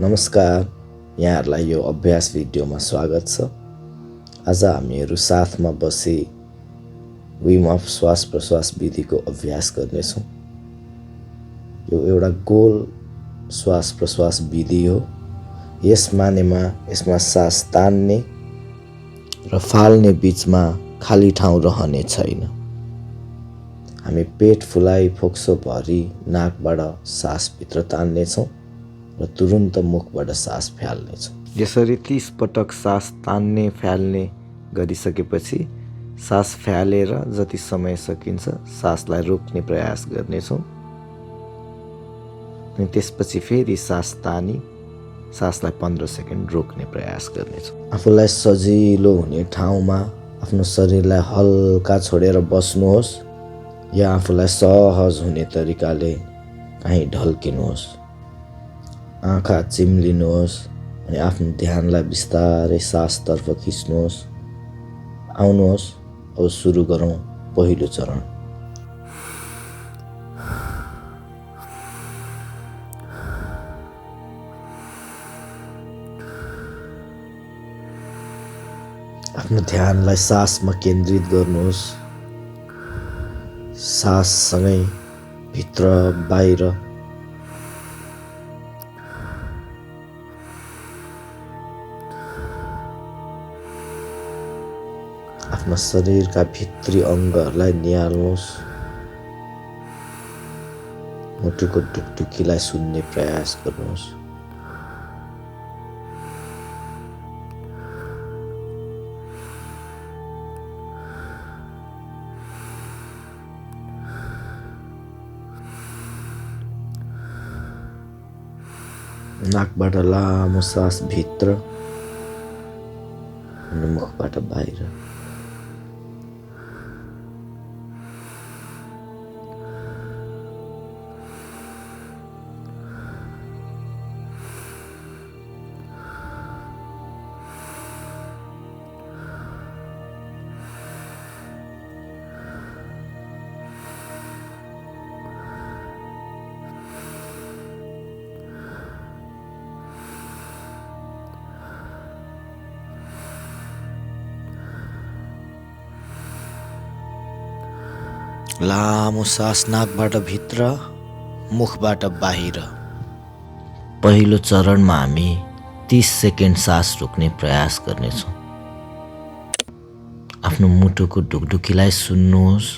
नमस्कार, यहाँहरूलाई यो अभ्यास भिडियोमा स्वागत छ। आज हामीहरू साथमा बसी विम अफ श्वास प्रश्वास विधिको अभ्यास गर्नेछौँ। यो एउटा गोल श्वास प्रश्वास विधि हो। यस मानेमा यसमा सास तान्ने र फाल्ने बीचमा खाली ठाउँ रहने छैन। हामी पेट फुलाई फोक्सो भरी नाकबाट सास भित्र तान्नेछौँ र तुरुन्त मुखबाट सास फ्याल्नेछौँ। यसरी 30 पटक सास तान्ने फ्याल्ने गरिसकेपछि सास फ्यालेर जति समय सकिन्छ सासलाई रोक्ने प्रयास गर्नेछौँ। अनि त्यसपछि फेरि सास तानी सासलाई 15 सेकेन्ड रोक्ने प्रयास गर्नेछौँ। आफूलाई सजिलो हुने ठाउँमा आफ्नो शरीरलाई हल्का छोडेर बस्नुहोस् या आफूलाई सहज हुने तरिकाले कहीँ ढल्किनुहोस्। आँखा चिम्लिनुहोस् अनि आफ्नो ध्यानलाई बिस्तारै सासतर्फ खिच्नुहोस्। आउनुहोस्, अब सुरु गरौँ पहिलो चरण। आफ्नो ध्यानलाई सासमा केन्द्रित गर्नुहोस्। साससँगै भित्र बाहिर आफ्ना शरीरका भित्री अङ्गहरूलाई निहाल्नुहोस्। मुटुको ढुकढुकीलाई सुन्ने प्रयास गर्नुहोस्। नाकबाट लामो सास भित्र अनि मुखबाट बाहिर। लामो सास नाकबाट भित्र मुखबाट बाहिर। पहिलो चरणमा हामी 30 सेकेन्ड सास रोक्ने प्रयास गर्नेछौँ। आफ्नो मुटुको ढुकढुकीलाई सुन्नुहोस्।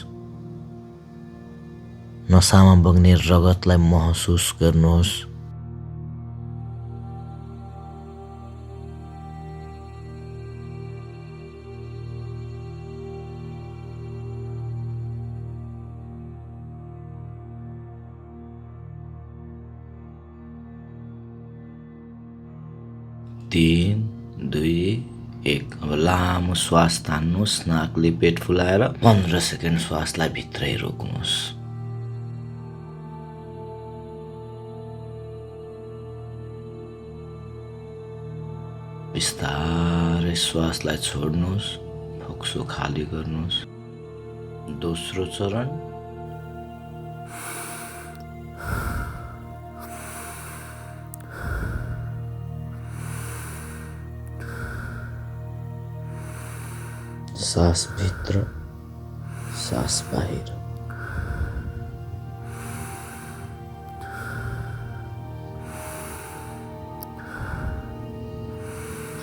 नसामा बग्ने रगतलाई महसुस गर्नुहोस्। तीन, 2, 1। अब लामो श्वास तान्नुहोस् नाकले पेट फुलाएर 15 सेकेन्ड श्वासलाई भित्रै रोक्नुहोस्। बिस्तारै श्वासलाई छोड्नुहोस्, फोक्सो खाली गर्नुहोस्। दोस्रो चरण। सास भित्र, सास बाहिर।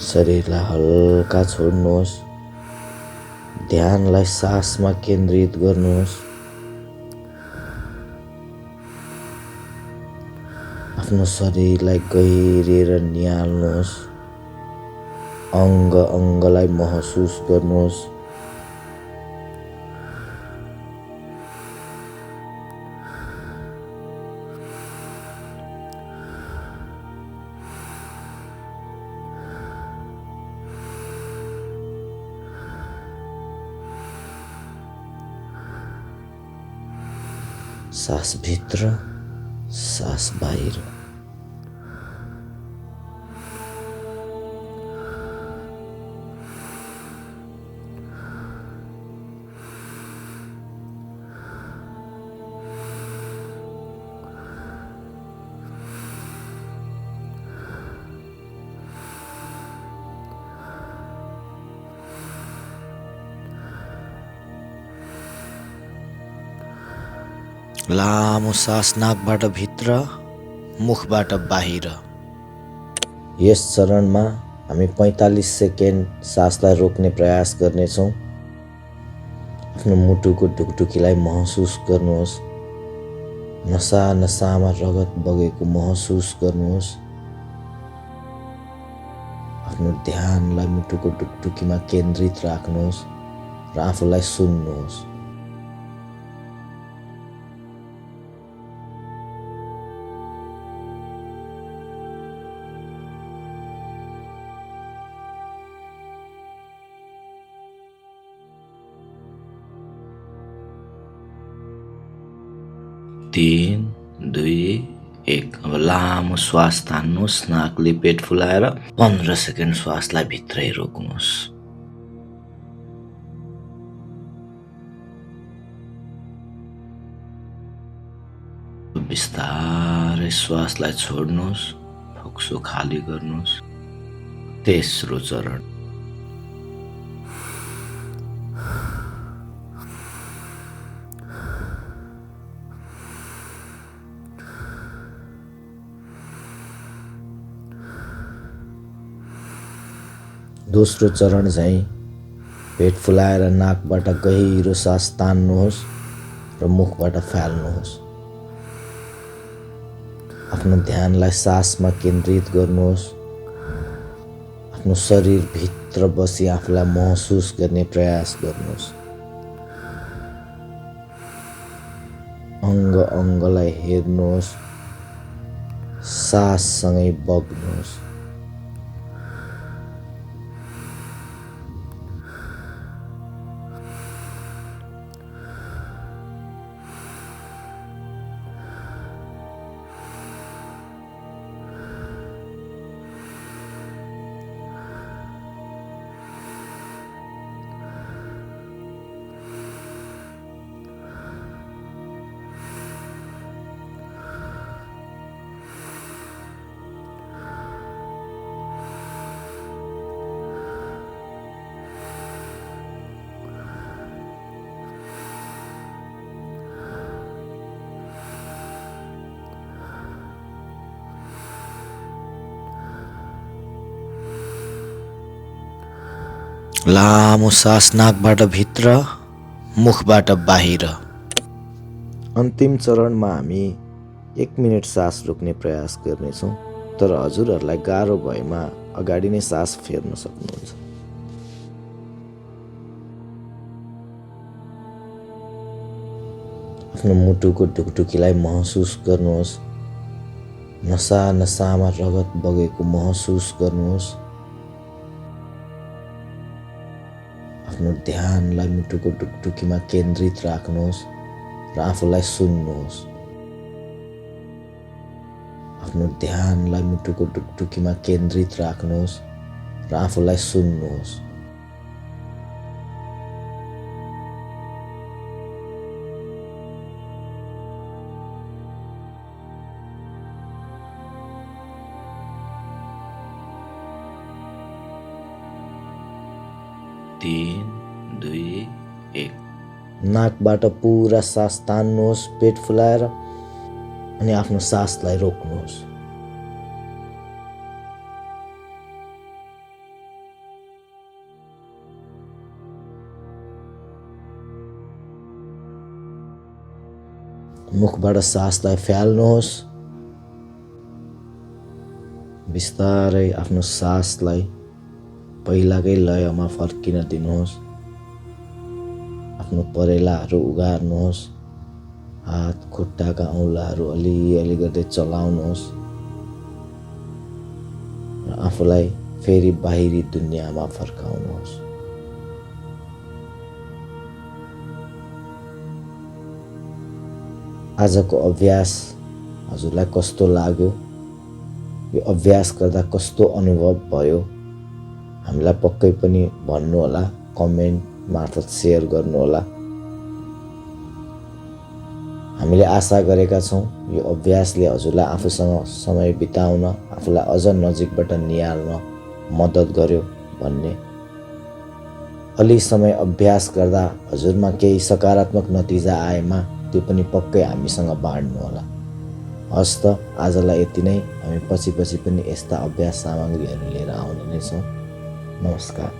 शरीरलाई हल्का छोड्नुहोस्। ध्यानलाई सासमा केन्द्रित गर्नुहोस्। आफ्नो शरीरलाई गहिरिएर निहाल्नुहोस्। अङ्ग अङ्गलाई महसुस गर्नुहोस्। सास भित्र, सास बाहिर। लामो सास नाकबाट भित्र, मुखबाट बाहिर। यस चरणमा हामी 45 सेकेन्ड सासलाई रोक्ने प्रयास गर्नेछौँ। आफ्नो मुटुको ढुकढुकीलाई महसुस गर्नुहोस्। नसा नसामा रगत बगेको महसुस गर्नुहोस्। आफ्नो ध्यानलाई मुटुको ढुकढुकीमा केन्द्रित राख्नुहोस् र आफूलाई सुन्नुहोस्। तीन, दुई, एक। अब लामो श्वास तान्नुहोस् नाकले पेट फुलाएर 15 सेकेन्ड श्वासलाई भित्रै रोक्नुहोस्। बिस्तारै श्वासलाई छोड्नुहोस्, फोक्सो खाली गर्नुहोस्। तेस्रो चरण। दोस्रो चरण चाहिँ पेट फुलाएर नाकबाट गहिरो सास तान्नुहोस् र मुखबाट फाल्नुहोस्। आफ्नो ध्यानलाई सासमा केन्द्रित गर्नुहोस्। आफ्नो शरीरभित्र बसी आफूलाई महसुस गर्ने प्रयास गर्नुहोस्। अङ्ग अङ्गलाई हेर्नुहोस्, साससँगै बग्नुहोस्। लामो सास नाकबाट भित्र, मुखबाट बाहिर। अन्तिम चरणमा हामी 1 मिनेट सास रोक्ने प्रयास गर्नेछौँ, तर हजुरहरूलाई गाह्रो भएमा अगाडि नै सास फेर्न सक्नुहुन्छ। आफ्नो मुटुको ढुकढुकीलाई महसुस गर्नुहोस्। नसा नसामा रगत बगेको महसुस गर्नुहोस्। आफ्नो ध्यानलाई मुटुको ढुकढुकीमा केन्द्रित राख्नुहोस् र आफूलाई सुन्नुहोस्। आफ्नो ध्यानलाई मुटुको ढुकढुकीमा केन्द्रित राख्नुहोस् र आफूलाई सुन्नुहोस्। तीन, दुई, एक। नाकबाट पुरा सास तान्नुहोस् पेट फुलाएर अनि आफ्नो सासलाई रोक्नुहोस्। मुखबाट सासलाई फ्याल्नुहोस्। बिस्तारै आफ्नो सासलाई पहिलाकै लयमा फर्किन दिनुहोस्। आफ्नो परेलाहरू उगार्नुहोस्। हात खुट्टाका औँलाहरू अलिअलि गर्दै चलाउनुहोस् र आफूलाई फेरि बाहिरी दुनियाँमा फर्काउनुहोस्। आजको अभ्यास हजुरलाई कस्तो लाग्यो? यो अभ्यास गर्दा कस्तो अनुभव भयो? हामीलाई पक्कै पनि भन्नुहोला, कमेन्ट मार्फत सेयर गर्नुहोला। हामीले आशा गरेका छौँ यो अभ्यासले हजुरलाई आफूसँग समय बिताउन, आफूलाई अझ नजिकबाट निहाल्न मद्दत गर्यो भन्ने। अलि समय अभ्यास गर्दा हजुरमा केही सकारात्मक नतिजा आएमा त्यो पनि पक्कै हामीसँग बाँड्नु होला। हस् त, आजलाई यति नै। हामी पछि पनि यस्ता अभ्यास सामग्रीहरू लिएर आउने नै छौँ। नमस्कार।